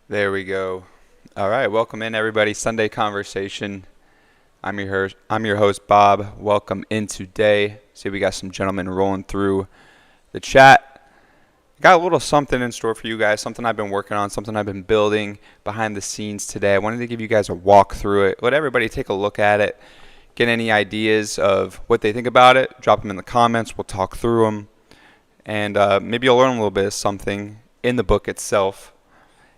There we go. All right, welcome in everybody. Sunday Conversation. I'm your host Bob. Welcome in today. See, we got some gentlemen rolling through the chat. Got a little something in store for you guys. Something I've been working on. Something I've been building behind the scenes today. I wanted to give you guys a walk through it. Let everybody take a look at it. Get any ideas of what they think about it. Drop them in the comments. We'll talk through them, and maybe you'll learn a little bit of something in the book itself.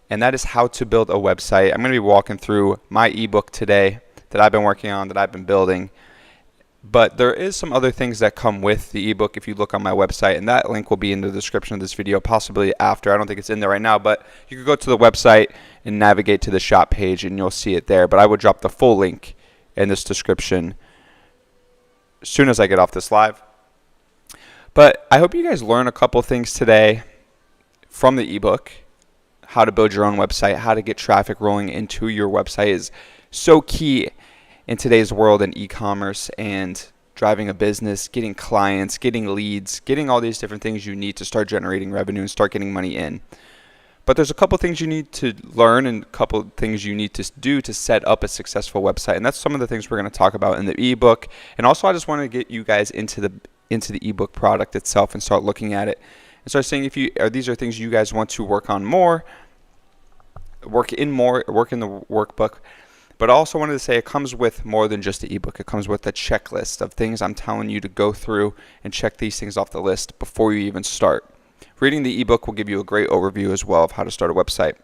And that is how to build a website. I'm going to be walking through my ebook today that I've been working on, that I've been building. But there is some other things that come with the ebook if you look on my website, and that link will be in the description of this video, possibly after. I don't think it's in there right now, but you can go to the website and navigate to the shop page, and you'll see it there. But I will drop the full link in this description as soon as I get off this live. But I hope you guys learn a couple things today from the ebook. How to build your own website, how to get traffic rolling into your website is so key in today's world in e-commerce and driving a business, getting clients, getting leads, getting all these different things you need to start generating revenue and start getting money in. But there's a couple things you need to learn and a couple things you need to do to set up a successful website. And that's some of the things we're going to talk about in the ebook. And also I just want to get you guys into the ebook product itself and start looking at it. And start saying these are things you guys want to work on more, work in the workbook. But I also wanted to say it comes with more than just the ebook. It comes with a checklist of things I'm telling you to go through and check these things off the list before you even start. Reading the ebook will give you a great overview as well of how to start a website.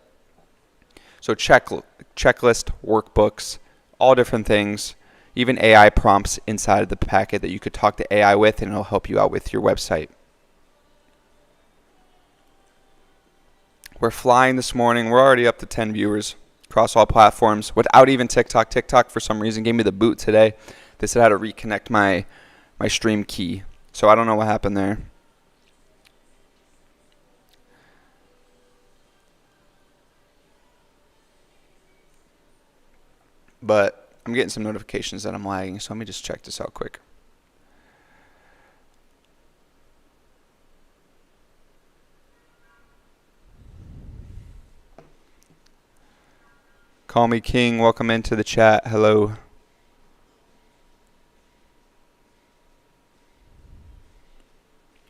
So checklist, workbooks, all different things, even AI prompts inside of the packet that you could talk to AI with, and it'll help you out with your website. We're flying this morning. We're already up to 10 viewers across all platforms without even TikTok. TikTok, for some reason, gave me the boot today. They said I had to reconnect my stream key. So I don't know what happened there. But I'm getting some notifications that I'm lagging, so let me just check this out quick. Call me King. Welcome into the chat. Hello.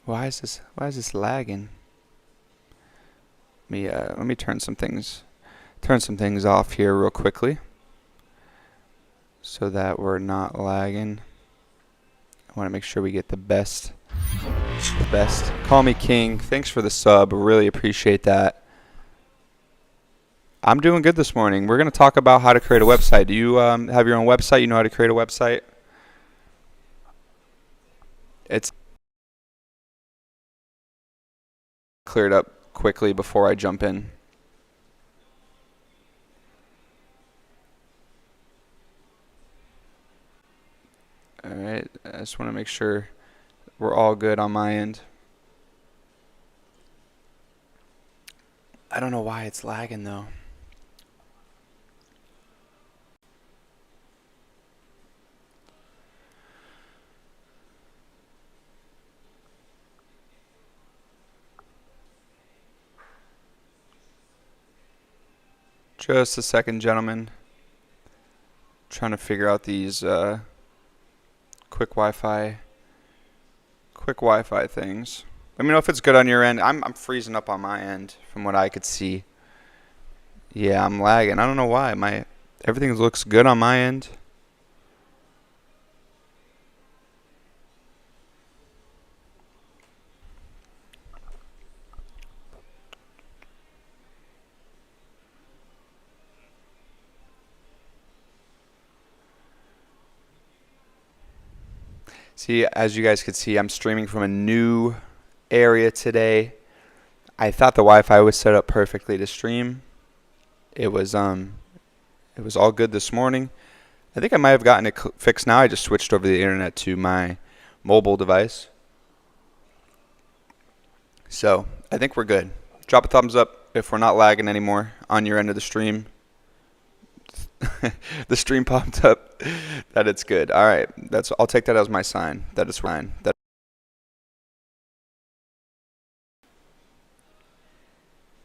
Why is this lagging? Let me turn some things off here real quickly so that we're not lagging. I want to make sure we get the best. Call me King. Thanks for the sub. Really appreciate that. I'm doing good this morning. We're going to talk about how to create a website. Do you have your own website? You know how to create a website? It's cleared up quickly before I jump in. All right. I just want to make sure we're all good on my end. I don't know why it's lagging though. Just a second, gentlemen. Trying to figure out these quick Wi-Fi things. Let me know if it's good on your end. I'm freezing up on my end from what I could see. Yeah, I'm lagging. I don't know why. Everything looks good on my end. See, as you guys could see, I'm streaming from a new area today. I thought the Wi-Fi was set up perfectly to stream. It was all good this morning. I think I might have gotten it fixed now. I just switched over the internet to my mobile device. So I think we're good. Drop a thumbs up if we're not lagging anymore on your end of the stream. The stream popped up that it's good. All right, I'll take that as my sign that it's fine.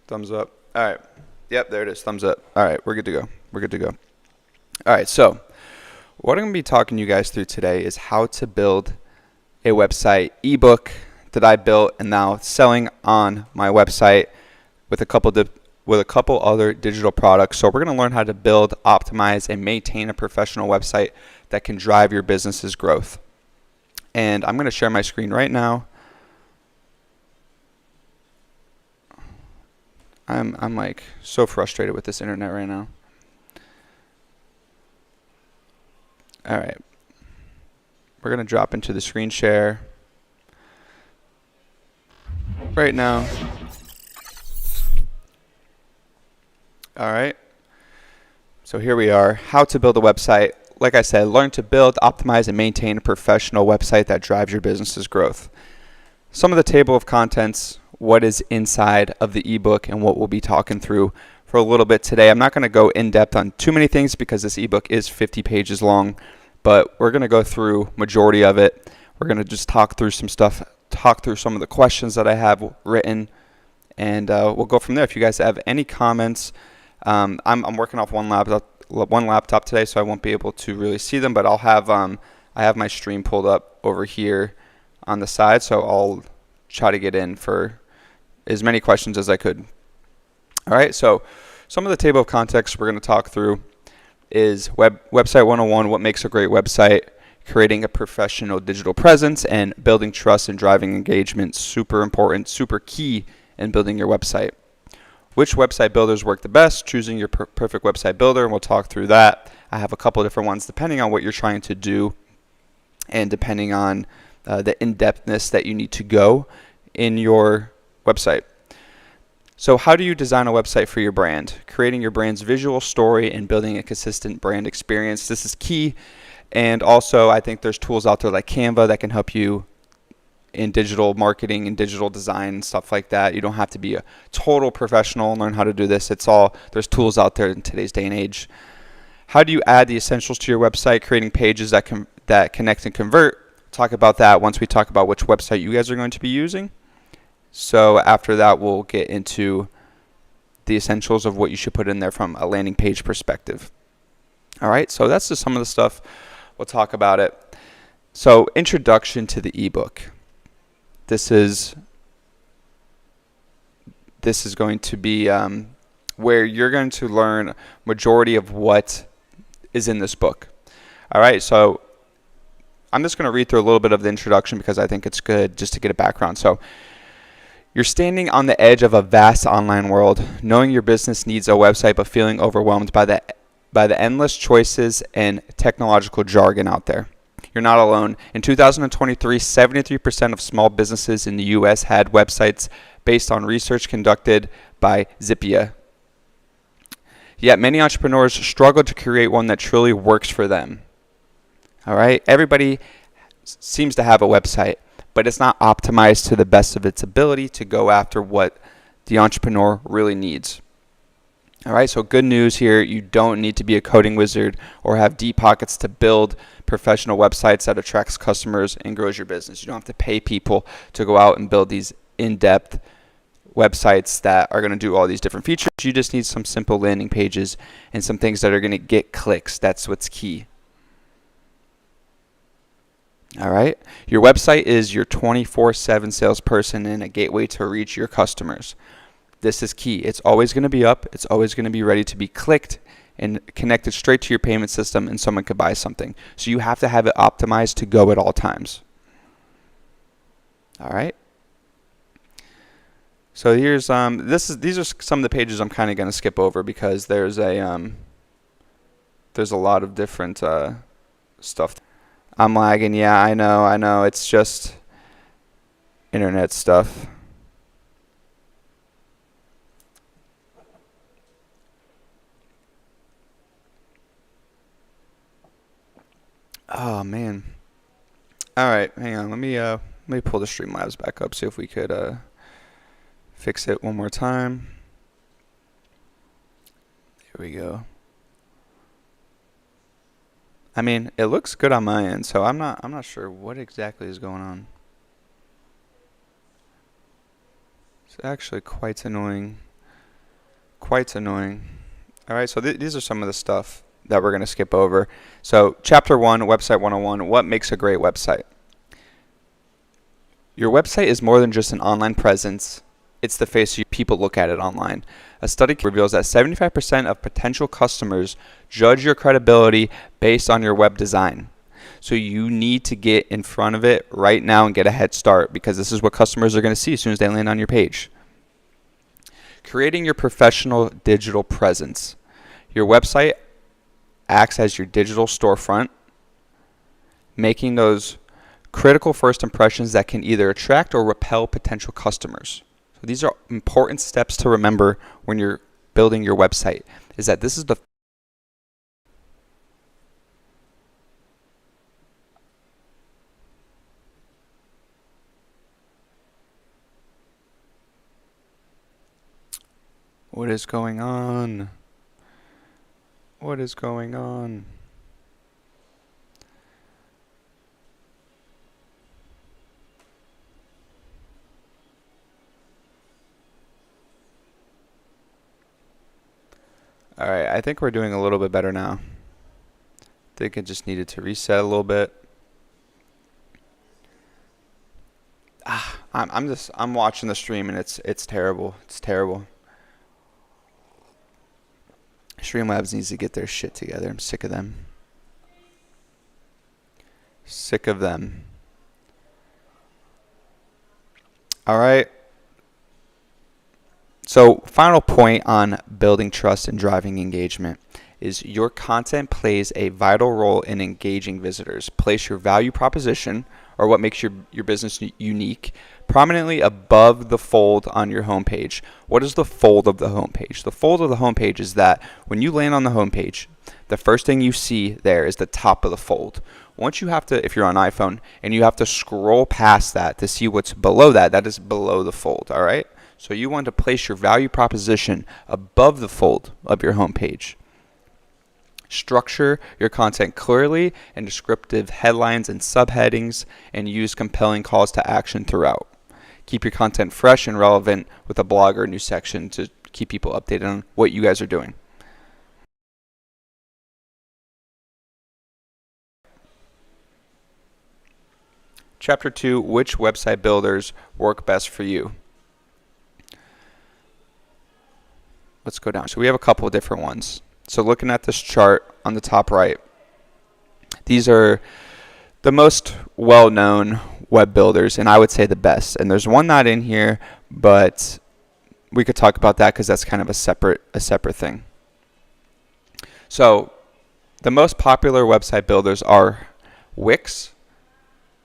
Thumbs up. All right. Yep, there it is. Thumbs up. All right, we're good to go. We're good to go. All right, so what I'm going to be talking to you guys through today is how to build a website ebook that I built and now selling on my website with a couple other digital products. So we're going to learn how to build, optimize, and maintain a professional website that can drive your business's growth. And I'm going to share my screen right now. I'm like so frustrated with this internet right now. All right. We're going to drop into the screen share right now. All right. So here we are. How to build a website. Like I said, learn to build, optimize, and maintain a professional website that drives your business's growth. Some of the table of contents, what is inside of the ebook, and what we'll be talking through for a little bit today. I'm not going to go in depth on too many things because this ebook is 50 pages long, but we're going to go through majority of it. We're going to just talk through some stuff, talk through some of the questions that I have written, and we'll go from there. If you guys have any comments, I'm working off one laptop today, so I won't be able to really see them, but I'll have I have my stream pulled up over here on the side, so I'll try to get in for as many questions as I could. All right, so some of the table of contents we're going to talk through is website 101, what makes a great website, creating a professional digital presence, and building trust and driving engagement. Super important, super key in building your website. Which website builders work the best, choosing your perfect website builder, and we'll talk through that. I have a couple different ones depending on what you're trying to do and depending on the in-depthness that you need to go in your website. So how do you design a website for your brand? Creating your brand's visual story and building a consistent brand experience. This is key. And also, I think there's tools out there like Canva that can help you in digital marketing and digital design and stuff like that. You don't have to be a total professional and learn how to do this. There's tools out there in today's day and age. How do you add the essentials to your website? Creating pages that connect and convert. Talk about that once we talk about which website you guys are going to be using. So after that, we'll get into the essentials of what you should put in there from a landing page perspective. All right, so that's just some of the stuff. We'll talk about it. So introduction to the ebook. This is going to be where you're going to learn majority of what is in this book. All right, so I'm just going to read through a little bit of the introduction because I think it's good just to get a background. So you're standing on the edge of a vast online world, knowing your business needs a website but feeling overwhelmed by the endless choices and technological jargon out there. You're not alone. In 2023, 73% of small businesses in the U.S. had websites based on research conducted by Zippia. Yet many entrepreneurs struggle to create one that truly works for them. All right? Everybody seems to have a website, but it's not optimized to the best of its ability to go after what the entrepreneur really needs. All right, so good news here. You don't need to be a coding wizard or have deep pockets to build professional websites that attracts customers and grows your business. You don't have to pay people to go out and build these in-depth websites that are going to do all these different features. You just need some simple landing pages and some things that are going to get clicks. That's what's key. All right. Your website is your 24/7 salesperson and a gateway to reach your customers. This is key. It's always going to be up. It's always going to be ready to be clicked and connected straight to your payment system, and someone could buy something. So you have to have it optimized to go at all times. All right. So here's these are some of the pages I'm kind of going to skip over because there's a lot of different stuff. I'm lagging. Yeah, I know. It's just internet stuff. Oh man. All right, hang on. Let me pull the Streamlabs back up. See if we could fix it one more time. There we go. I mean, it looks good on my end, so I'm not sure what exactly is going on. It's actually quite annoying. Quite annoying. All right, so these are some of the stuff that we're going to skip over. So chapter 1, website 101, what makes a great website? Your website is more than just an online presence. It's the face people look at it online. A study reveals that 75% of potential customers judge your credibility based on your web design. So you need to get in front of it right now and get a head start, because this is what customers are going to see as soon as they land on your page. Creating your professional digital presence. Your website acts as your digital storefront, making those critical first impressions that can either attract or repel potential customers. So these are important steps to remember when you're building your website, is that this is the What is going on? What is going on? All right, I think we're doing a little bit better now. I think it just needed to reset a little bit. I'm watching the stream and it's terrible. It's terrible. Streamlabs needs to get their shit together. I'm sick of them. Sick of them. All right. So final point on building trust and driving engagement is your content plays a vital role in engaging visitors. Place your value proposition, or what makes your business unique, prominently above the fold on your homepage. What is the fold of the homepage? The fold of the homepage is that when you land on the homepage, the first thing you see there is the top of the fold. Once you have to, if you're on iPhone, and you have to scroll past that to see what's below that, that is below the fold, all right? So you want to place your value proposition above the fold of your homepage. Structure your content clearly and descriptive headlines and subheadings, and use compelling calls to action throughout. Keep your content fresh and relevant with a blog or news section to keep people updated on what you guys are doing. Chapter 2, which website builders work best for you? Let's go down. So we have a couple of different ones. So looking at this chart on the top right, these are the most well-known web builders, and I would say the best. And there's one not in here, but we could talk about that because that's kind of a separate thing. So the most popular website builders are Wix,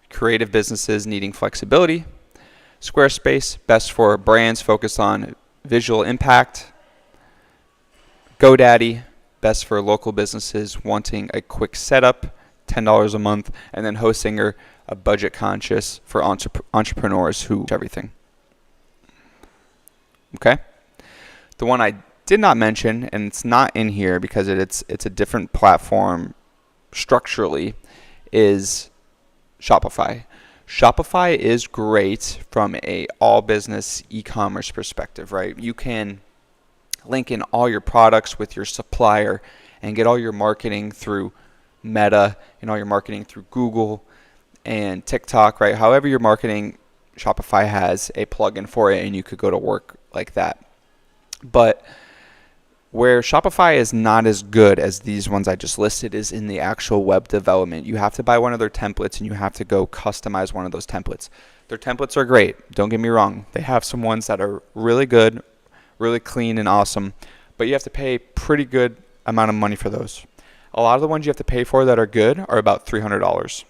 creative businesses needing flexibility; Squarespace, best for brands focused on visual impact; GoDaddy, best for local businesses wanting a quick setup, $10 a month; and then Hostinger, a budget conscious for entrepreneurs who everything. Okay. The one I did not mention, and it's not in here because it's a different platform structurally, is Shopify. Shopify is great from a all business e-commerce perspective, right? You can link in all your products with your supplier and get all your marketing through Meta and all your marketing through Google and TikTok, right? However you're marketing, Shopify has a plugin for it, and you could go to work like that. But where Shopify is not as good as these ones I just listed is in the actual web development. You have to buy one of their templates, and you have to go customize one of those templates. Their templates are great. Don't get me wrong. They have some ones that are really good, really clean and awesome, but you have to pay a pretty good amount of money for those. A lot of the ones you have to pay for that are good are about $300,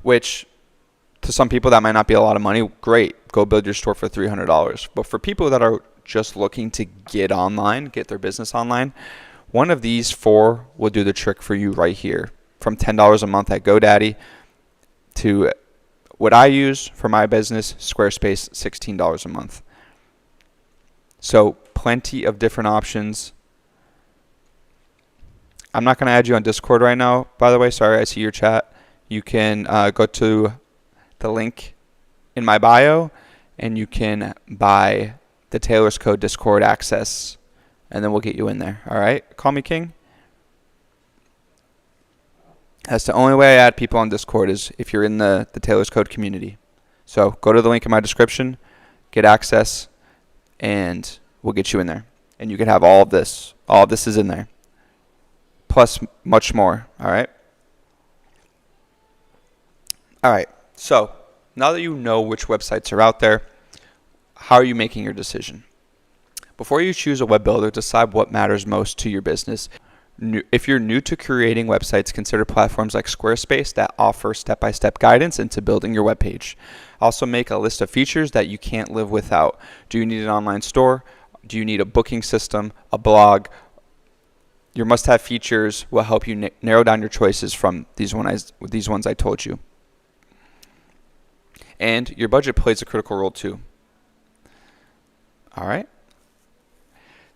which to some people that might not be a lot of money. Great, go build your store for $300. But for people that are just looking to get online, get their business online, one of these four will do the trick for you right here. From $10 a month at GoDaddy to what I use for my business, Squarespace, $16 a month. So plenty of different options. I'm not going to add you on Discord right now, by the way. Sorry, I see your chat. You can go to the link in my bio, and you can buy the Taylor's Code Discord access, and then we'll get you in there. All right? Call me King. That's the only way I add people on Discord is if you're in the Taylor's Code community. So go to the link in my description, get access, and we'll get you in there. And you can have all of this. All of this is in there. Plus much more. All right? All right. So now that you know which websites are out there, how are you making your decision? Before you choose a web builder, decide what matters most to your business. If you're new to creating websites, consider platforms like Squarespace that offer step-by-step guidance into building your web page. Also make a list of features that you can't live without. Do you need an online store? Do you need a booking system, a blog? Your must-have features will help you narrow down your choices from these ones I told you. And your budget plays a critical role too. All right?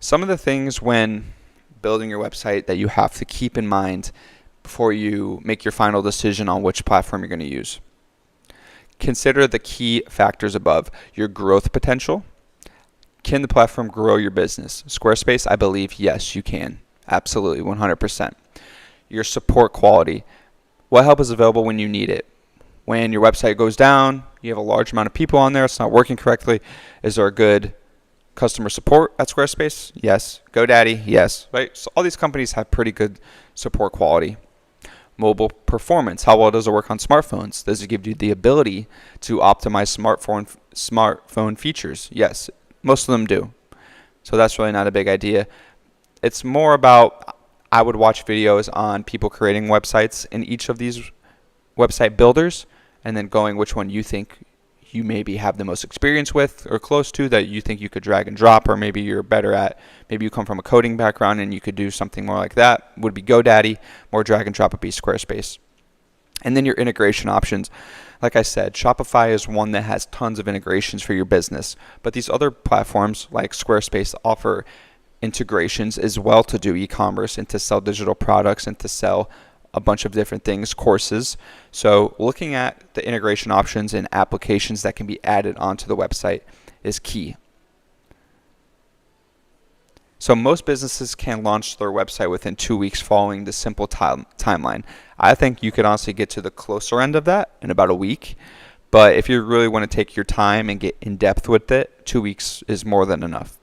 Some of the things when building your website that you have to keep in mind before you make your final decision on which platform you're going to use. Consider the key factors above. Your growth potential. Can the platform grow your business? Squarespace, I believe, yes, you can. Absolutely, 100%. Your support quality. What help is available when you need it? When your website goes down, you have a large amount of people on there, it's not working correctly. Is there a good customer support at Squarespace? Yes. GoDaddy? Yes. Right? So all these companies have pretty good support quality. Mobile performance. How well does it work on smartphones? Does it give you the ability to optimize smartphone features? Yes. Most of them do. So that's really not a big idea. It's more about, I would watch videos on people creating websites in each of these website builders and then going which one you think you maybe have the most experience with or close to that you think you could drag and drop, or maybe you're better at, maybe you come from a coding background and you could do something more like that, would be GoDaddy. More drag and drop would be Squarespace. And then your integration options. Like I said, Shopify is one that has tons of integrations for your business, but these other platforms like Squarespace offer integrations as well to do e-commerce and to sell digital products and to sell a bunch of different things, courses. So looking at the integration options and applications that can be added onto the website is key. So most businesses can launch their website within 2 weeks following the simple timeline. I think you could honestly get to the closer end of that in about a week. But if you really want to take your time and get in depth with it, 2 weeks is more than enough.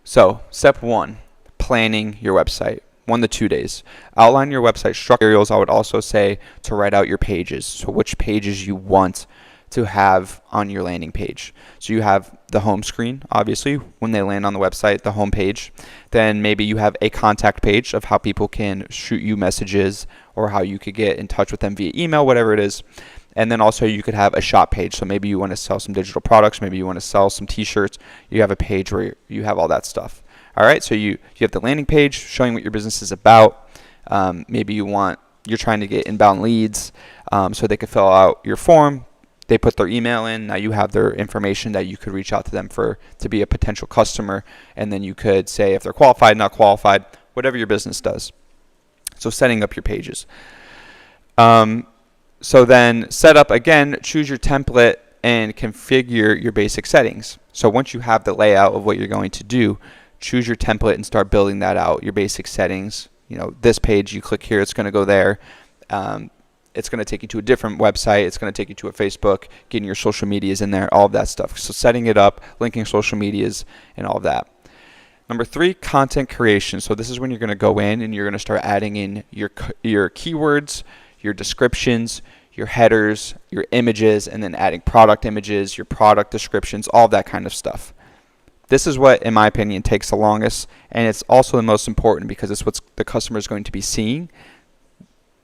So step 1, planning your website. 1 to 2 days. Outline your website structure. I would also say to write out your pages. So which pages you want to have on your landing page. So you have the home screen, obviously, when they land on the website, the home page. Then maybe you have a contact page of how people can shoot you messages or how you could get in touch with them via email, whatever it is. And then also you could have a shop page. So maybe you want to sell some digital products. Maybe you want to sell some t-shirts. You have a page where you have all that stuff. All right, so you have the landing page showing what your business is about. Maybe you're trying to get inbound leads so they could fill out your form. They put their email in. Now you have their information that you could reach out to them to be a potential customer. And then you could say if they're qualified, not qualified, whatever your business does. So setting up your pages. So then set up, again, choose your template and configure your basic settings. So once you have the layout of what you're going to do, choose your template and start building that out, your basic settings. You know, this page, you click here, it's going to go there. It's going to take you to a different website. It's going to take you to a Facebook, getting your social medias in there, all of that stuff. So setting it up, linking social medias, and all of that. Number 3, content creation. So this is when you're going to go in and you're going to start adding in your keywords, your descriptions, your headers, your images, and then adding product images, your product descriptions, all of that kind of stuff. This is what, in my opinion, takes the longest, and it's also the most important because it's what the customer is going to be seeing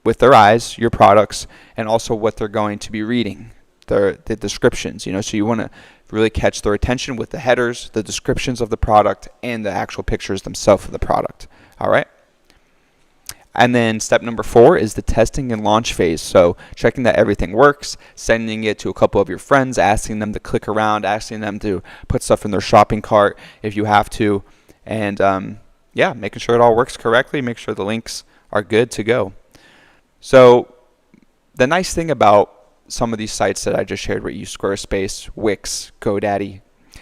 with their eyes, your products, and also what they're going to be reading, the descriptions. You know, so you want to really catch their attention with the headers, the descriptions of the product, and the actual pictures themselves of the product. All right. And then step number 4 is the testing and launch phase. So checking that everything works, sending it to a couple of your friends, asking them to click around, asking them to put stuff in their shopping cart if you have to. And making sure it all works correctly, make sure the links are good to go. So the nice thing about some of these sites that I just shared with you, Squarespace, Wix, GoDaddy,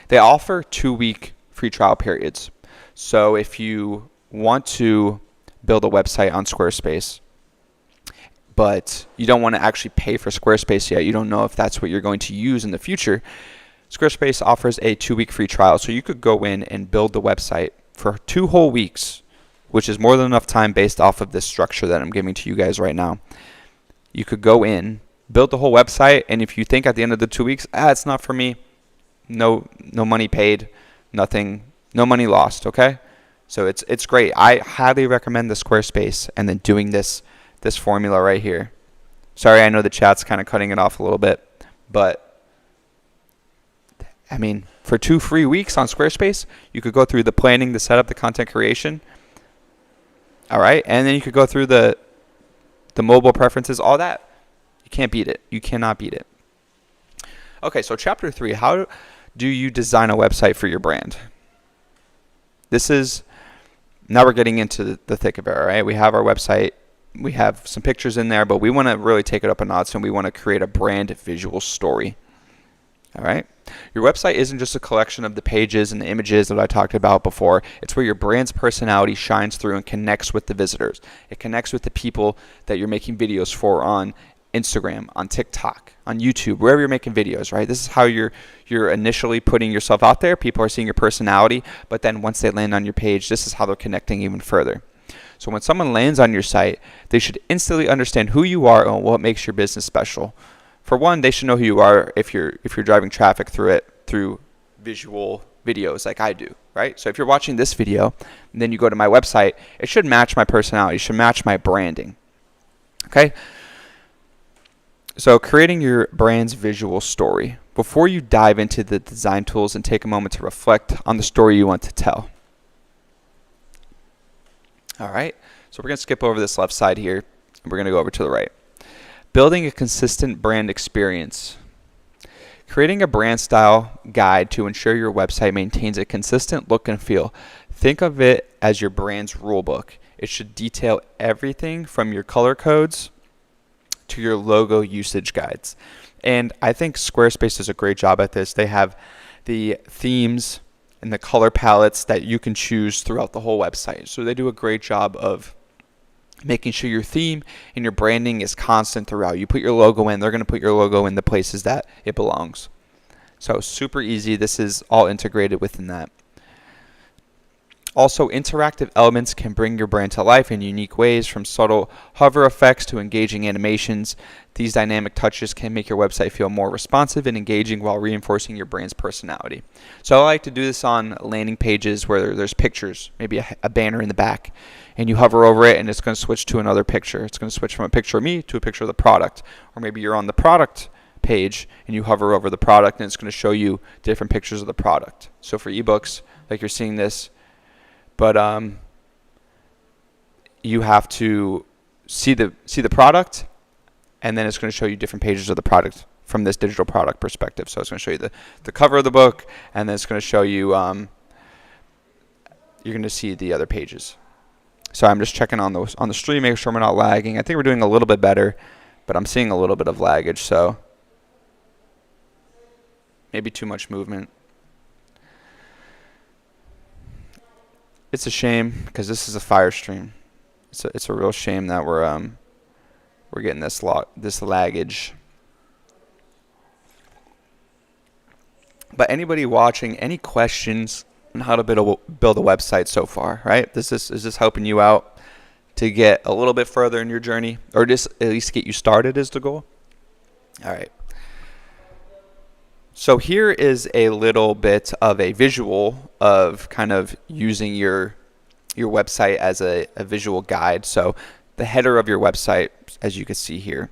They offer 2-week free trial periods. So if you want to build a website on Squarespace, but you don't want to actually pay for Squarespace yet, you don't know if that's what you're going to use in the future, Squarespace offers a 2-week free trial. So you could go in and build the website for 2 whole weeks, which is more than enough time based off of this structure that I'm giving to you guys right now. You could go in, build the whole website, and if you think at the end of the 2 weeks, it's not for me, no money paid, nothing, no money lost, okay? So it's great. I highly recommend the Squarespace and then doing this formula right here. Sorry, I know the chat's kind of cutting it off a little bit, but I mean, for 2 free weeks on Squarespace, you could go through the planning, the setup, the content creation. All right, and then you could go through the mobile preferences, all that. You can't beat it. You cannot beat it. Okay, so chapter 3, how do you design a website for your brand? Now we're getting into the thick of it, all right? We have our website. We have some pictures in there, but we want to really take it up a notch, and we want to create a brand visual story. All right? Your website isn't just a collection of the pages and the images that I talked about before. It's where your brand's personality shines through and connects with the visitors. It connects with the people that you're making videos for on Instagram, on TikTok, on YouTube, wherever you're making videos, right? This is how you're initially putting yourself out there. People are seeing your personality, but then once they land on your page, this is how they're connecting even further. So when someone lands on your site, they should instantly understand who you are and what makes your business special. For one, they should know who you are if you're driving traffic through visual videos like I do, right? So if you're watching this video and then you go to my website, it should match my personality, it should match my branding. Okay? So creating your brand's visual story. Before you dive into the design tools, and take a moment to reflect on the story you want to tell. All right, so we're going to skip over this left side here, and we're going to go over to the right. Building a consistent brand experience. Creating a brand style guide to ensure your website maintains a consistent look and feel. Think of it as your brand's rule book. It should detail everything from your color codes to your logo usage guides. And I think Squarespace does a great job at this. They have the themes and the color palettes that you can choose throughout the whole website. So they do a great job of making sure your theme and your branding is constant throughout. You put your logo in, they're going to put your logo in the places that it belongs. So super easy. This is all integrated within that. Also, interactive elements can bring your brand to life in unique ways, from subtle hover effects to engaging animations. These dynamic touches can make your website feel more responsive and engaging while reinforcing your brand's personality. So I like to do this on landing pages where there's pictures, maybe a banner in the back, and you hover over it and it's going to switch to another picture. It's going to switch from a picture of me to a picture of the product. Or maybe you're on the product page and you hover over the product and it's going to show you different pictures of the product. So for ebooks, like you're seeing this, but you have to see the product, and then it's going to show you different pages of the product from this digital product perspective. So it's going to show you the cover of the book, and then it's going to show you you're going to see the other pages. So I'm just checking on the stream, making sure we're not lagging. I think we're doing a little bit better, but I'm seeing a little bit of laggage, so maybe too much movement. It's a shame because this is a fire stream. It's a real shame that we're getting this laggage. But anybody watching, any questions on how to build a website so far, right? Is this helping you out to get a little bit further in your journey, or just at least get you started is the goal? All right. So here is a little bit of a visual of kind of using your website as a visual guide. So the header of your website, as you can see here,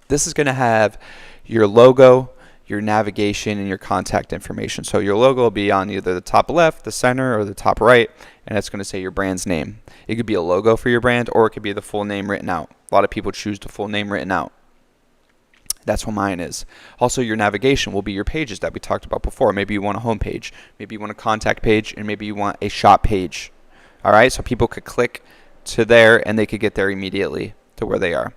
this is going to have your logo, your navigation, and your contact information. So your logo will be on either the top left, the center, or the top right, and it's going to say your brand's name. It could be a logo for your brand, or it could be the full name written out. A lot of people choose the full name written out. That's what mine is. Also, your navigation will be your pages that we talked about before. Maybe you want a home page, maybe you want a contact page, and maybe you want a shop page. All right, so people could click to there and they could get there immediately to where they are.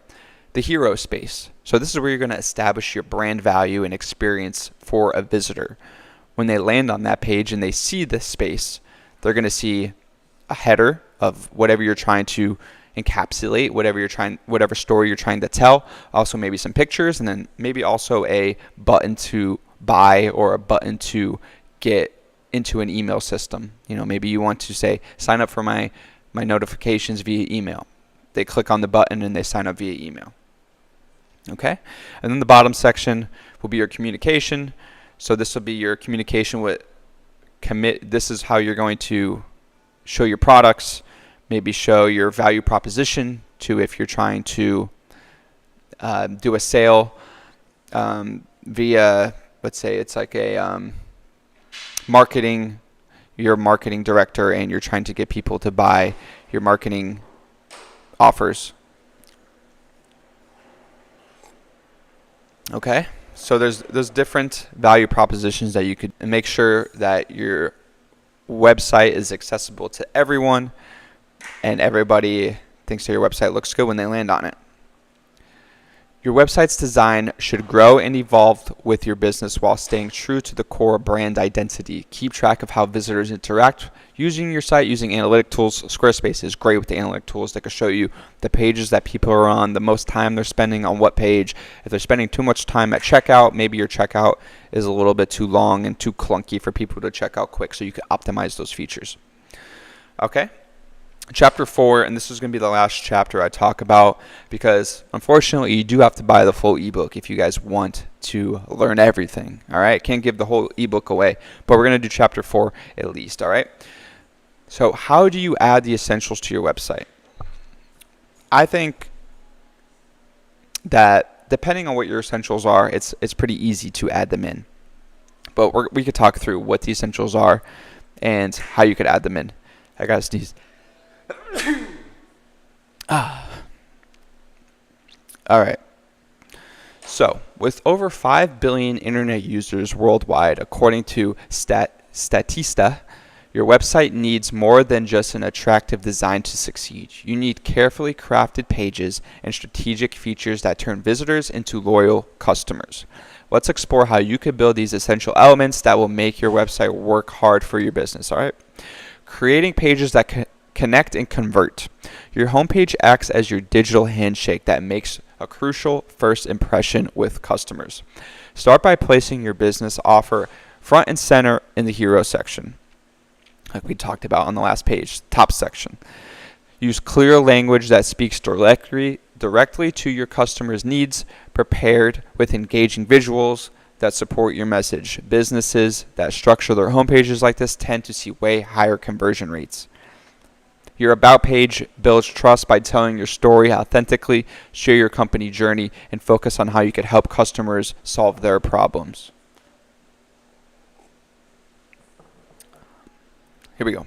The hero space. So this is where you're going to establish your brand value and experience for a visitor. when they land on that page and they see this space, they're going to see a header of whatever you're trying to encapsulate, whatever story you're trying to tell. Also maybe some pictures, and then maybe also a button to buy or a button to get into an email system. Maybe you want to say sign up for my notifications via email. They click on the button and they sign up via email. Okay? And then the bottom section will be your communication. So this will be your communication with this is how you're going to show your products, maybe show your value proposition to if you're trying to do a sale via, let's say it's like a you're a marketing director and you're trying to get people to buy your marketing offers. Okay, so there's different value propositions that you could make sure that your website is accessible to everyone and everybody thinks that your website looks good when they land on it. Your website's design should grow and evolve with your business while staying true to the core brand identity. Keep track of how visitors interact using your site using analytic tools. Squarespace is great with the analytic tools that can show you the pages that people are on, the most time they're spending on what page. If they're spending too much time at checkout, maybe your checkout is a little bit too long and too clunky for people to check out quick, so you can optimize those features. Okay? Chapter 4, and this is going to be the last chapter I talk about, because unfortunately you do have to buy the full ebook if you guys want to learn everything. All right, can't give the whole ebook away, but we're going to do chapter 4 at least. All right, so how do you add the essentials to your website? I think that depending on what your essentials are, it's pretty easy to add them in, but we could talk through what the essentials are and how you could add them in. I gotta sneeze. All right. So, with over 5 billion internet users worldwide, according to Statista, your website needs more than just an attractive design to succeed. You need carefully crafted pages and strategic features that turn visitors into loyal customers. Let's explore how you could build these essential elements that will make your website work hard for your business. All right. Creating pages that connect and convert. Your homepage acts as your digital handshake that makes a crucial first impression with customers. Start by placing your business offer front and center in the hero section, like we talked about on the last page, top section. Use clear language that speaks directly to your customers' needs, prepared with engaging visuals that support your message. Businesses that structure their homepages like this tend to see way higher conversion rates. Your About page builds trust by telling your story authentically, share your company journey, and focus on how you could help customers solve their problems. Here we go.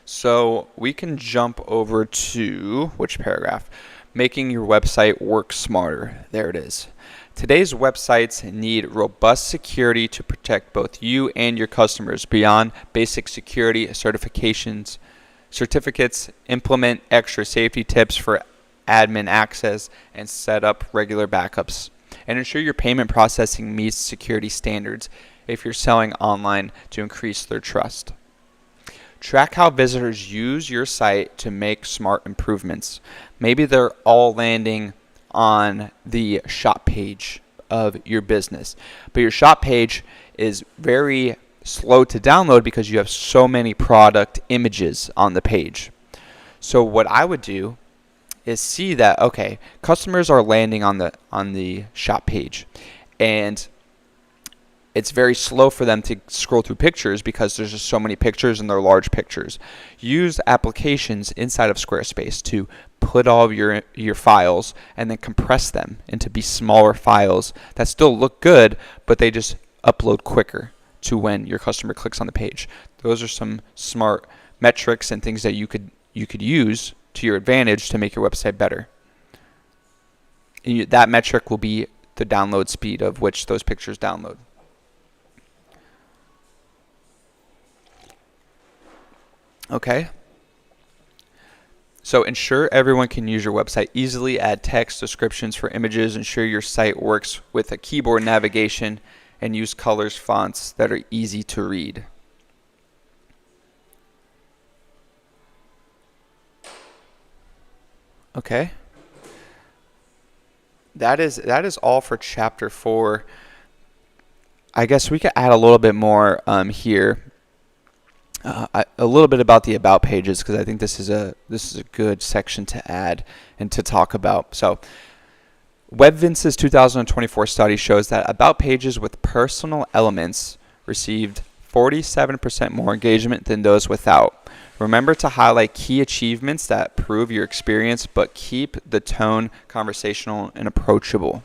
So we can jump over to, which paragraph? Making your website work smarter. There it is. Today's websites need robust security to protect both you and your customers. Beyond basic security certificates, implement extra safety tips for admin access and set up regular backups. And ensure your payment processing meets security standards if you're selling online to increase their trust. Track how visitors use your site to make smart improvements. Maybe they're all landing on the shop page of your business, but your shop page is very slow to download because you have so many product images on the page. So what I would do is see that, okay, customers are landing on the shop page, and it's very slow for them to scroll through pictures because there's just so many pictures and they're large pictures. Use applications inside of Squarespace to put all of your files and then compress them into be smaller files that still look good, but they just upload quicker to when your customer clicks on the page. Those are some smart metrics and things that you could use to your advantage to make your website better. And that metric will be the download speed of which those pictures download. Okay. So ensure everyone can use your website easily. Add text descriptions for images. Ensure your site works with a keyboard navigation and use colors, fonts that are easy to read. Okay. That is all for chapter 4. I guess we could add a little bit more here. A little bit about the about pages, because I think this is a good section to add and to talk about. So, WebVince's 2024 study shows that about pages with personal elements received 47% more engagement than those without. Remember to highlight key achievements that prove your experience, but keep the tone conversational and approachable.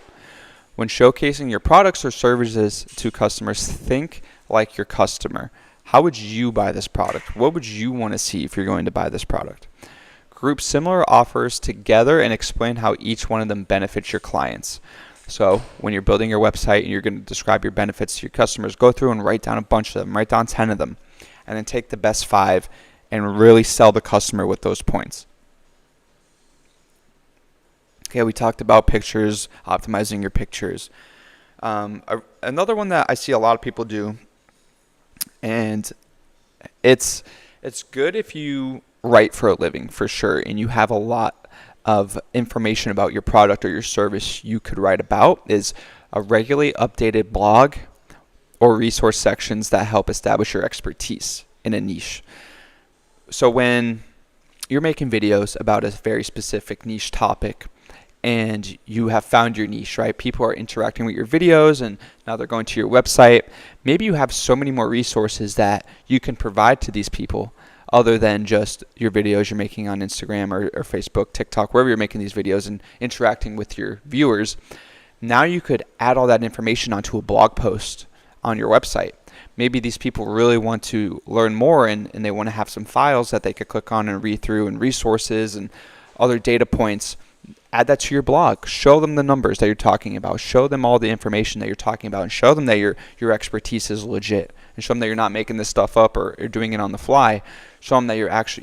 When showcasing your products or services to customers, think like your customer. How would you buy this product? What would you want to see if you're going to buy this product? Group similar offers together and explain how each one of them benefits your clients. So when you're building your website and you're going to describe your benefits to your customers, go through and write down a bunch of them. Write down 10 of them. And then take the best 5 and really sell the customer with those points. Okay, we talked about pictures, optimizing your pictures. Another one that I see a lot of people do, and it's good if you write for a living, for sure, and you have a lot of information about your product or your service you could write about, is a regularly updated blog or resource sections that help establish your expertise in a niche. So when you're making videos about a very specific niche topic and you have found your niche, right? People are interacting with your videos and now they're going to your website. Maybe you have so many more resources that you can provide to these people other than just your videos you're making on Instagram or Facebook, TikTok, wherever you're making these videos and interacting with your viewers. Now you could add all that information onto a blog post on your website. Maybe these people really want to learn more and they want to have some files that they could click on and read through, and resources and other data points. Add that to your blog. Show them the numbers that you're talking about. Show them all the information that you're talking about, and show them that your expertise is legit, and show them that you're not making this stuff up or doing it on the fly. Show them that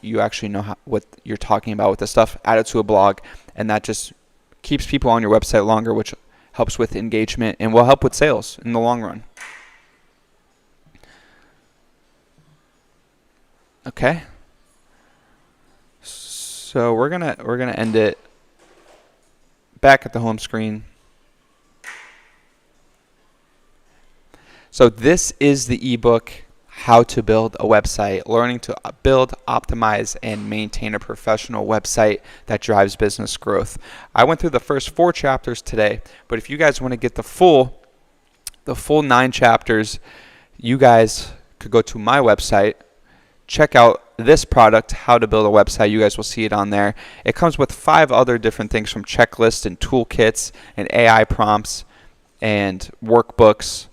you actually know what you're talking about with this stuff. Add it to a blog, and that just keeps people on your website longer, which helps with engagement and will help with sales in the long run. Okay, so we're gonna end it back at the home screen. So this is the ebook, How to Build a Website, learning to build, optimize, and maintain a professional website that drives business growth. I went through the first 4 chapters today, but if you guys want to get the full 9 chapters, you guys could go to my website. Check out this product, How to Build a Website. You guys will see it on there. It comes with 5 other different things, from checklists and toolkits and AI prompts and workbooks.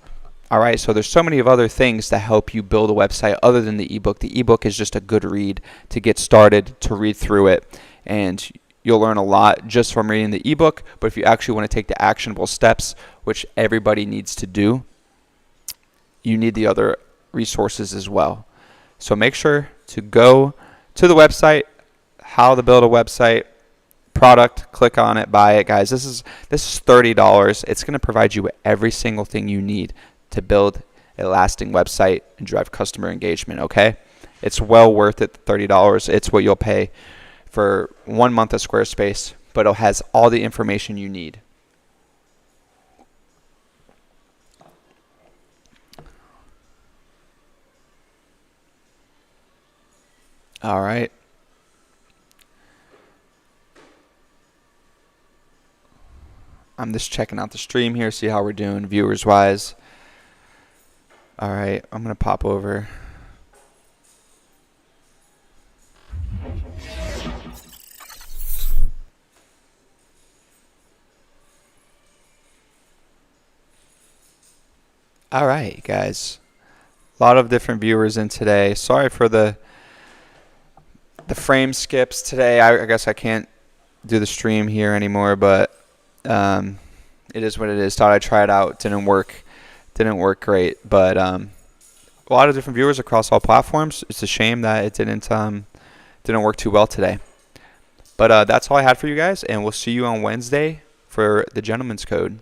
All right, so there's so many of other things that help you build a website other than the ebook. The ebook is just a good read to get started, to read through it, and you'll learn a lot just from reading the ebook. But if you actually want to take the actionable steps, which everybody needs to do, you need the other resources as well. So make sure to go to the website, How to Build a Website, product, click on it, buy it, guys. This is $30. It's going to provide you with every single thing you need to build a lasting website and drive customer engagement, okay? It's well worth it, $30. It's what you'll pay for 1 month of Squarespace, but it has all the information you need. All right. I'm just checking out the stream here, see how we're doing viewers wise. All right, I'm going to pop over. All right, guys. A lot of different viewers in today. Sorry for the frame skips today. I guess I can't do the stream here anymore, but it is what it is. Thought I'd try it out. Didn't work great, but a lot of different viewers across all platforms. It's a shame that it didn't work too well today. But that's all I had for you guys, and we'll see you on Wednesday for the Gentleman's Code.